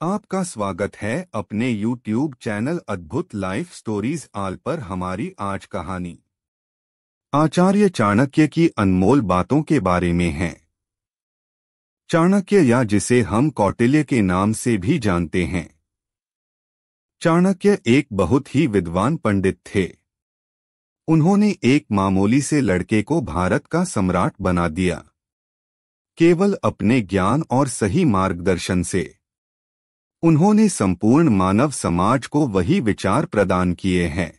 आपका स्वागत है अपने YouTube चैनल अद्भुत लाइफ स्टोरीज आल पर। हमारी आज कहानी आचार्य चाणक्य की अनमोल बातों के बारे में है। चाणक्य, या जिसे हम कौटिल्य के नाम से भी जानते हैं। चाणक्य एक बहुत ही विद्वान पंडित थे। उन्होंने एक मामूली से लड़के को भारत का सम्राट बना दिया, केवल अपने ज्ञान और सही मार्गदर्शन से। उन्होंने संपूर्ण मानव समाज को वही विचार प्रदान किए हैं।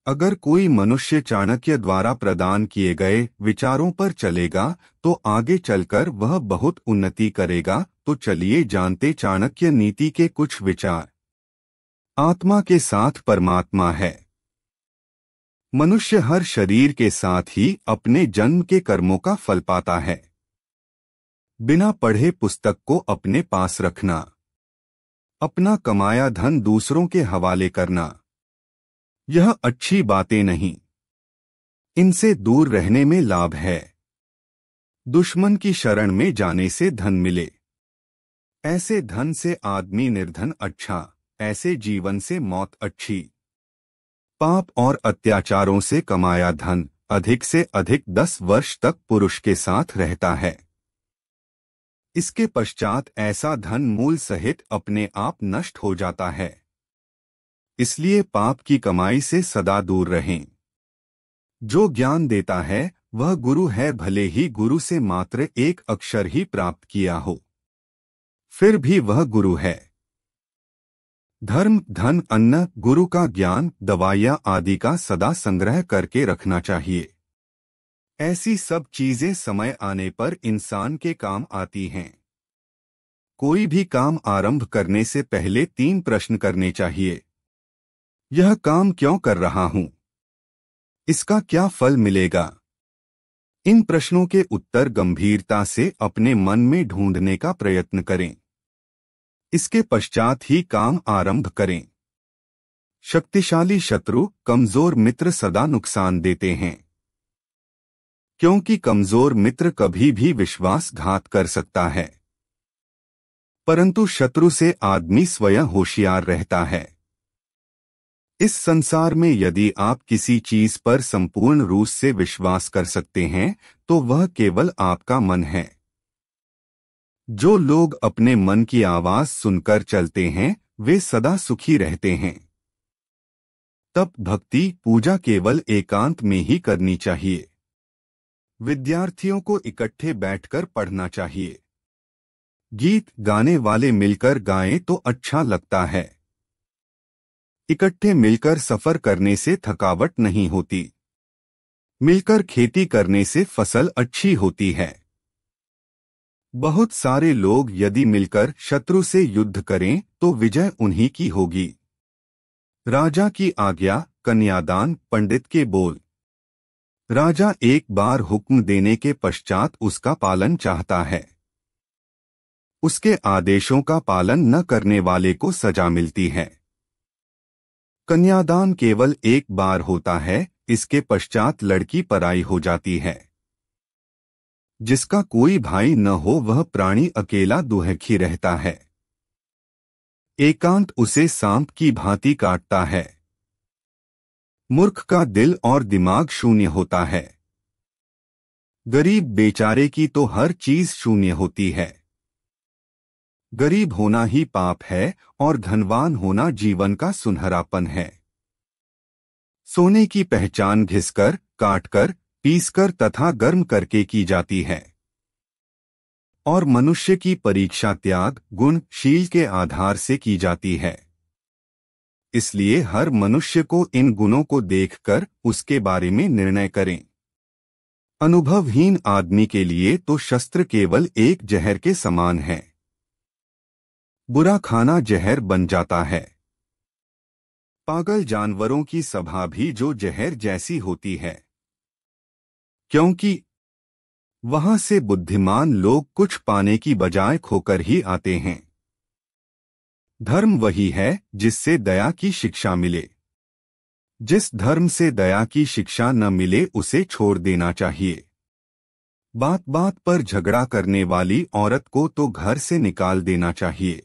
अगर कोई मनुष्य चाणक्य द्वारा प्रदान किए गए विचारों पर चलेगा तो आगे चलकर वह बहुत उन्नति करेगा। तो चलिए जानते चाणक्य नीति के कुछ विचार। आत्मा के साथ परमात्मा है। मनुष्य हर शरीर के साथ ही अपने जन्म के कर्मों का फल पाता है। बिना पढ़े पुस्तक को अपने पास रखना, अपना कमाया धन दूसरों के हवाले करना, यह अच्छी बातें नहीं। इनसे दूर रहने में लाभ है। दुश्मन की शरण में जाने से धन मिले, ऐसे धन से आदमी निर्धन अच्छा, ऐसे जीवन से मौत अच्छी। पाप और अत्याचारों से कमाया धन अधिक से अधिक 10 वर्ष तक पुरुष के साथ रहता है। इसके पश्चात ऐसा धन मूल सहित अपने आप नष्ट हो जाता है। इसलिए पाप की कमाई से सदा दूर रहें। जो ज्ञान देता है वह गुरु है, भले ही गुरु से मात्र एक अक्षर ही प्राप्त किया हो, फिर भी वह गुरु है। धर्म, धन, अन्न, गुरु का ज्ञान, दवाइयाँ आदि का सदा संग्रह करके रखना चाहिए। ऐसी सब चीजें समय आने पर इंसान के काम आती हैं। कोई भी काम आरंभ करने से पहले 3 प्रश्न करने चाहिए। यह काम क्यों कर रहा हूं? इसका क्या फल मिलेगा? इन प्रश्नों के उत्तर गंभीरता से अपने मन में ढूंढने का प्रयत्न करें। इसके पश्चात ही काम आरंभ करें। शक्तिशाली शत्रु, कमजोर मित्र सदा नुकसान देते हैं, क्योंकि कमजोर मित्र कभी भी विश्वासघात कर सकता है, परंतु शत्रु से आदमी स्वयं होशियार रहता है। इस संसार में यदि आप किसी चीज पर संपूर्ण रूप से विश्वास कर सकते हैं तो वह केवल आपका मन है। जो लोग अपने मन की आवाज सुनकर चलते हैं वे सदा सुखी रहते हैं। तप, भक्ति, पूजा केवल एकांत में ही करनी चाहिए। विद्यार्थियों को इकट्ठे बैठकर पढ़ना चाहिए। गीत गाने वाले मिलकर गाएं तो अच्छा लगता है। इकट्ठे मिलकर सफर करने से थकावट नहीं होती। मिलकर खेती करने से फसल अच्छी होती है। बहुत सारे लोग यदि मिलकर शत्रु से युद्ध करें तो विजय उन्हीं की होगी। राजा की आज्ञा, कन्यादान, पंडित के बोल। राजा एक बार हुक्म देने के पश्चात उसका पालन चाहता है। उसके आदेशों का पालन न करने वाले को सजा मिलती है। कन्यादान केवल एक बार होता है, इसके पश्चात लड़की पराई हो जाती है। जिसका कोई भाई न हो वह प्राणी अकेला दुखी रहता है। एकांत उसे सांप की भांति काटता है। मूर्ख का दिल और दिमाग शून्य होता है। गरीब बेचारे की तो हर चीज शून्य होती है। गरीब होना ही पाप है और धनवान होना जीवन का सुनहरापन है। सोने की पहचान घिसकर, काटकर, पीसकर तथा गर्म करके की जाती है, और मनुष्य की परीक्षा त्याग, गुण, शील के आधार से की जाती है। इसलिए हर मनुष्य को इन गुणों को देखकर उसके बारे में निर्णय करें। अनुभवहीन आदमी के लिए तो शस्त्र केवल एक जहर के समान है। बुरा खाना जहर बन जाता है। पागल जानवरों की सभा भी जो जहर जैसी होती है, क्योंकि वहां से बुद्धिमान लोग कुछ पाने की बजाय खोकर ही आते हैं। धर्म वही है जिससे दया की शिक्षा मिले। जिस धर्म से दया की शिक्षा न मिले उसे छोड़ देना चाहिए। बात बात पर झगड़ा करने वाली औरत को तो घर से निकाल देना चाहिए।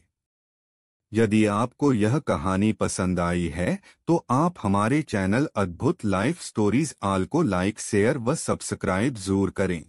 यदि आपको यह कहानी पसंद आई है तो आप हमारे चैनल अद्भुत लाइफ स्टोरीज आल को लाइक शेयर व सब्सक्राइब जरूर करें।